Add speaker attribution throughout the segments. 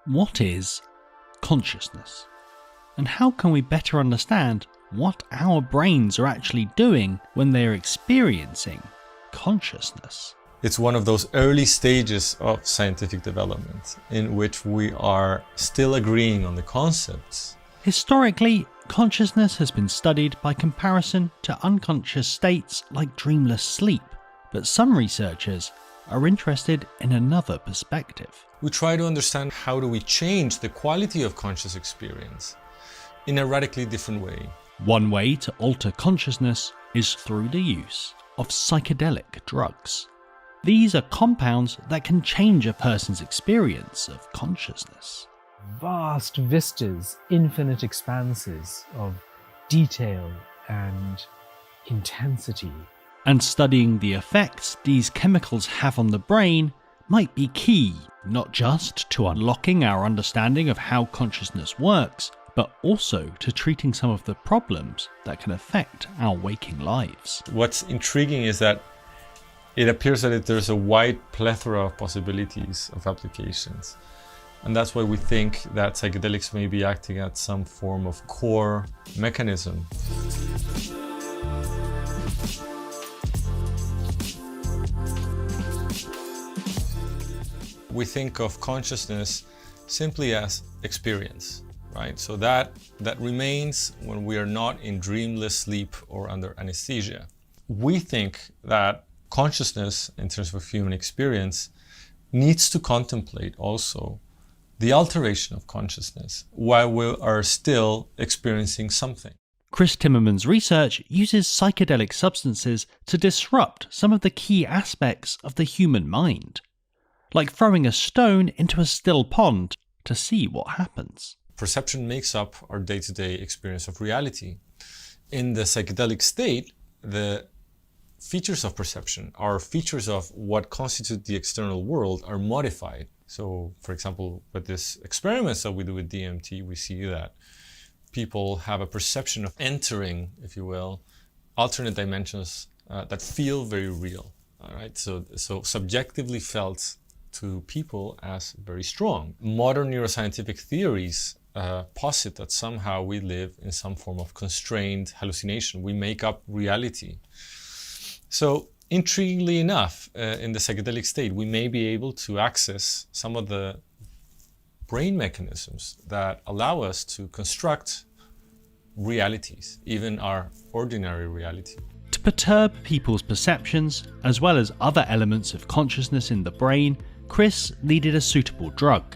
Speaker 1: What is consciousness? And how can we better understand what our brains are actually doing when they're experiencing consciousness?
Speaker 2: It's one of those early stages of scientific development in which we are still agreeing on the concepts.
Speaker 1: Historically, consciousness has been studied by comparison to unconscious states like dreamless sleep, but some researchers are interested in another perspective.
Speaker 2: We try to understand how do we change the quality of conscious experience in a radically different way.
Speaker 1: One way to alter consciousness is through the use of psychedelic drugs. These are compounds that can change a person's experience of consciousness.
Speaker 3: Vast vistas, infinite expanses of detail and intensity.
Speaker 1: And studying the effects these chemicals have on the brain might be key, not just to unlocking our understanding of how consciousness works, but also to treating some of the problems that can affect our waking lives.
Speaker 2: What's intriguing is that it appears that there's a wide plethora of possibilities of applications. And that's why we think that psychedelics may be acting at some form of core mechanism. We think of consciousness simply as experience, right? So that remains when we are not in dreamless sleep or under anesthesia. We think that consciousness, in terms of human experience, needs to contemplate also the alteration of consciousness while we are still experiencing something.
Speaker 1: Chris Timmerman's research uses psychedelic substances to disrupt some of the key aspects of the human mind, like throwing a stone into a still pond to see what happens.
Speaker 2: Perception makes up our day-to-day experience of reality. In the psychedelic state, the features of perception, are features of what constitute the external world, are modified. So, for example, with this experiments that we do with DMT, we see that people have a perception of entering, if you will, alternate dimensions that feel very real. All right, so subjectively felt to people as very strong. Modern neuroscientific theories posit that somehow we live in some form of constrained hallucination. We make up reality. So, intriguingly enough, in the psychedelic state, we may be able to access some of the brain mechanisms that allow us to construct realities, even our ordinary reality.
Speaker 1: To perturb people's perceptions, as well as other elements of consciousness in the brain, Chris needed a suitable drug.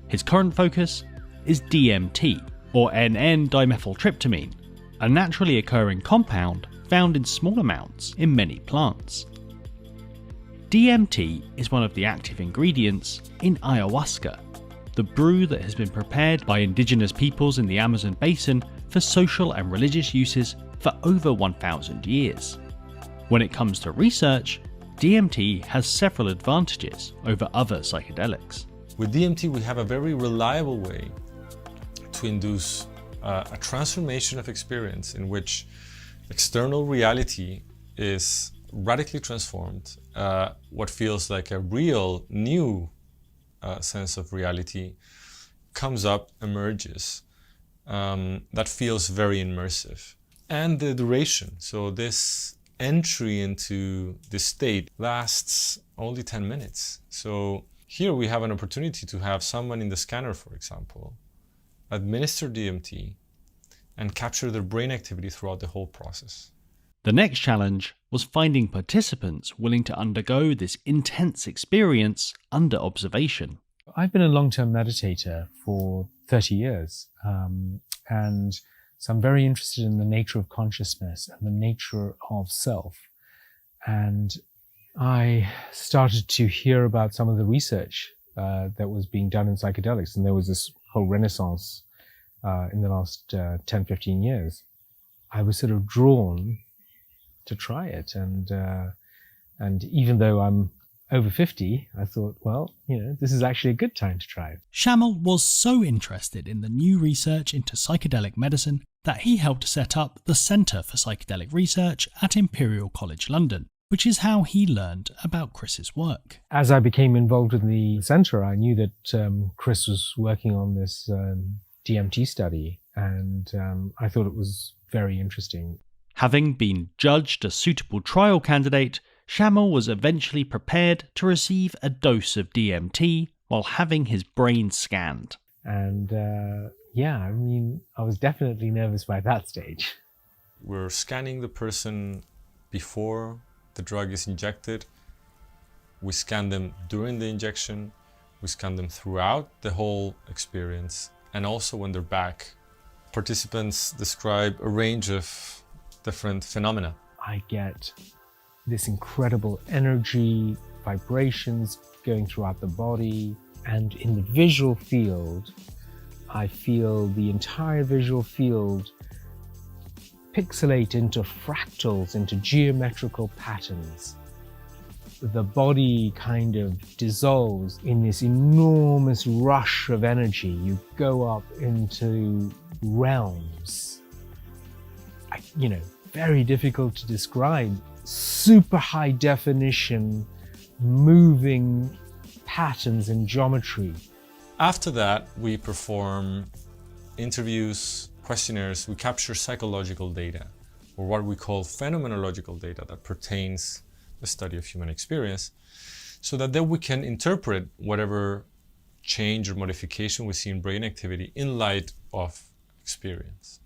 Speaker 1: His current focus is DMT, or N,N-dimethyltryptamine, a naturally occurring compound found in small amounts in many plants. DMT is one of the active ingredients in ayahuasca, the brew that has been prepared by indigenous peoples in the Amazon basin for social and religious uses for over 1,000 years. When it comes to research, DMT has several advantages over other psychedelics.
Speaker 2: With DMT, we have a very reliable way to induce a transformation of experience in which external reality is radically transformed. What feels like a real, new sense of reality comes up, emerges, that feels very immersive. And the duration, so this entry into this state lasts only 10 minutes. So here we have an opportunity to have someone in the scanner, for example, administer DMT and capture their brain activity throughout the whole process.
Speaker 1: The next challenge was finding participants willing to undergo this intense experience under observation.
Speaker 3: I've been a long-term meditator for 30 years, and so I'm very interested in the nature of consciousness and the nature of self. And I started to hear about some of the research that was being done in psychedelics, and there was this whole renaissance in the last 10, 15 years. I was sort of drawn to try it, and even though I'm over 50, I thought, well, this is actually a good time to try it.
Speaker 1: Shamal was so interested in the new research into psychedelic medicine that he helped set up the Centre for Psychedelic Research at Imperial College London. which is how he learned about Chris's work.
Speaker 3: As I became involved in the center, I knew that Chris was working on this DMT study, and I thought it was very interesting.
Speaker 1: Having been judged a suitable trial candidate, Shamil was eventually prepared to receive a dose of DMT while having his brain scanned.
Speaker 3: And I was definitely nervous by that stage.
Speaker 2: We're scanning the person before the drug is injected. We scan them during the injection. We scan them throughout the whole experience. And also when they're back, participants describe a range of different phenomena.
Speaker 3: I get this incredible energy, vibrations going throughout the body, and in the visual field, I feel the entire visual field pixelate into fractals, into geometrical patterns. The body kind of dissolves in this enormous rush of energy. You go up into realms, very difficult to describe, super high definition, moving patterns and geometry.
Speaker 2: After that, we perform interviews, questionnaires. We capture psychological data, or what we call phenomenological data that pertains to the study of human experience, so that then we can interpret whatever change or modification we see in brain activity in light of experience.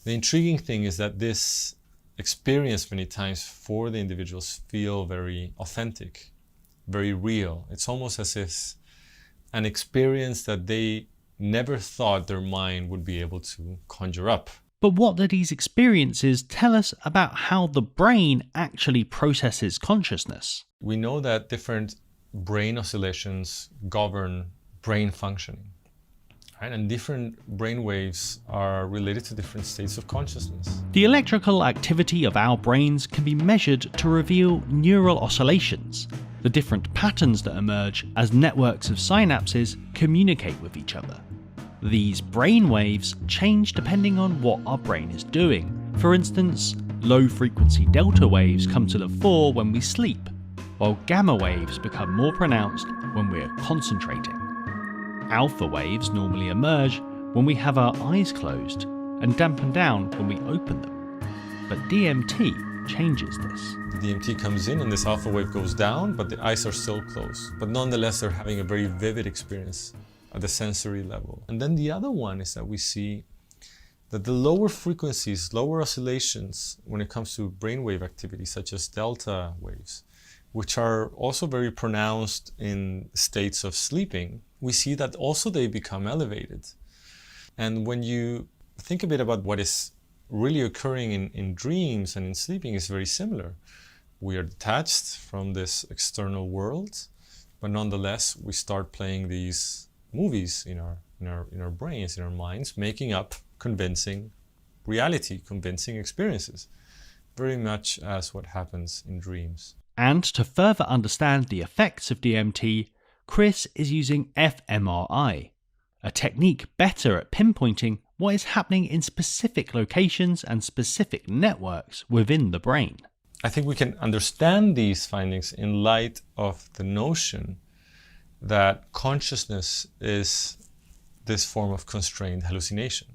Speaker 2: The intriguing thing is that this experience many times for the individuals feel very authentic, very real. It's almost as if an experience that they never thought their mind would be able to conjure up.
Speaker 1: But what do these experiences tell us about how the brain actually processes consciousness?
Speaker 2: We know that different brain oscillations govern brain functioning, right? And different brain waves are related to different states of consciousness.
Speaker 1: The electrical activity of our brains can be measured to reveal neural oscillations, the different patterns that emerge as networks of synapses communicate with each other. These brain waves change depending on what our brain is doing. For instance, low-frequency delta waves come to the fore when we sleep, while gamma waves become more pronounced when we're concentrating. Alpha waves normally emerge when we have our eyes closed and dampen down when we open them. But DMT changes this.
Speaker 2: The DMT comes in and this alpha wave goes down, but the eyes are still closed. But nonetheless, they're having a very vivid experience at the sensory level. And then the other one is that we see that the lower frequencies, lower oscillations when it comes to brainwave activity, such as delta waves, which are also very pronounced in states of sleeping, we see that also they become elevated. And when you think a bit about what is really occurring in dreams and in sleeping, is very similar. We are detached from this external world, but nonetheless, we start playing these movies in our brains, in our minds, making up convincing reality, convincing experiences, very much as what happens in dreams.
Speaker 1: And to further understand the effects of DMT, Chris is using fMRI, a technique better at pinpointing what is happening in specific locations and specific networks within the brain.
Speaker 2: I think we can understand these findings in light of the notion that consciousness is this form of constrained hallucination,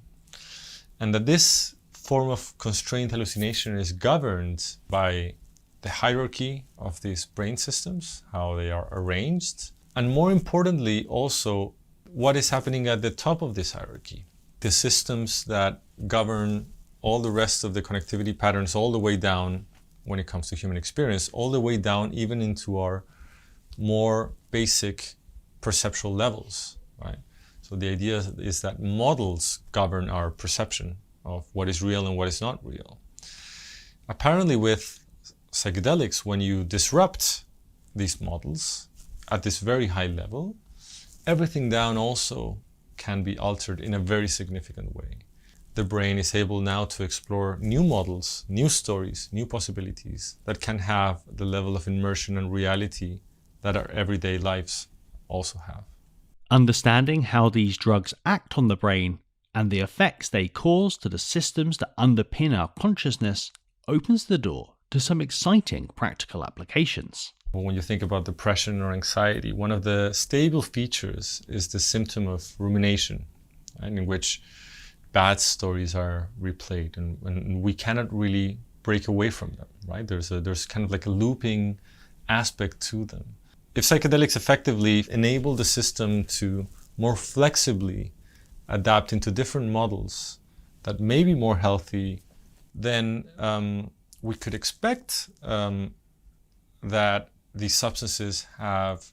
Speaker 2: and that this form of constrained hallucination is governed by the hierarchy of these brain systems, how they are arranged, and more importantly also what is happening at the top of this hierarchy, the systems that govern all the rest of the connectivity patterns all the way down when it comes to human experience, all the way down even into our more basic perceptual levels, right? So the idea is that models govern our perception of what is real and what is not real. Apparently with psychedelics, when you disrupt these models at this very high level, everything down also can be altered in a very significant way. The brain is able now to explore new models, new stories, new possibilities that can have the level of immersion and reality that our everyday lives also have.
Speaker 1: Understanding how these drugs act on the brain and the effects they cause to the systems that underpin our consciousness opens the door to some exciting practical applications.
Speaker 2: When you think about depression or anxiety, one of the stable features is the symptom of rumination, right, in which bad stories are replayed, and we cannot really break away from them, right? There's kind of like a looping aspect to them. If psychedelics effectively enable the system to more flexibly adapt into different models that may be more healthy, then we could expect that these substances have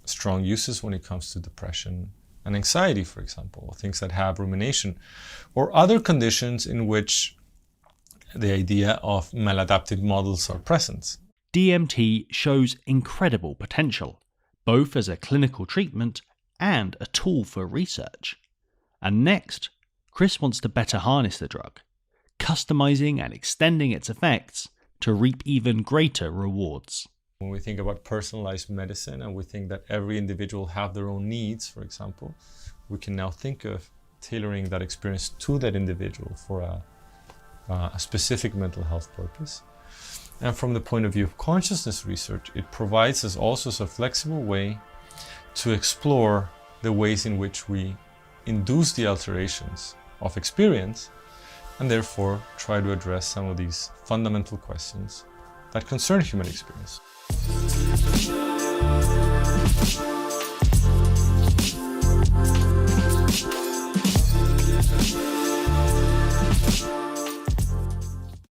Speaker 2: strong uses when it comes to depression and anxiety, for example, things that have rumination, or other conditions in which the idea of maladaptive models are present.
Speaker 1: DMT shows incredible potential, both as a clinical treatment and a tool for research. And next, Chris wants to better harness the drug, customizing and extending its effects to reap even greater rewards.
Speaker 2: When we think about personalized medicine and we think that every individual have their own needs, for example, we can now think of tailoring that experience to that individual for a specific mental health purpose. And from the point of view of consciousness research, it provides us also a flexible way to explore the ways in which we induce the alterations of experience and therefore try to address some of these fundamental questions that concern human experience.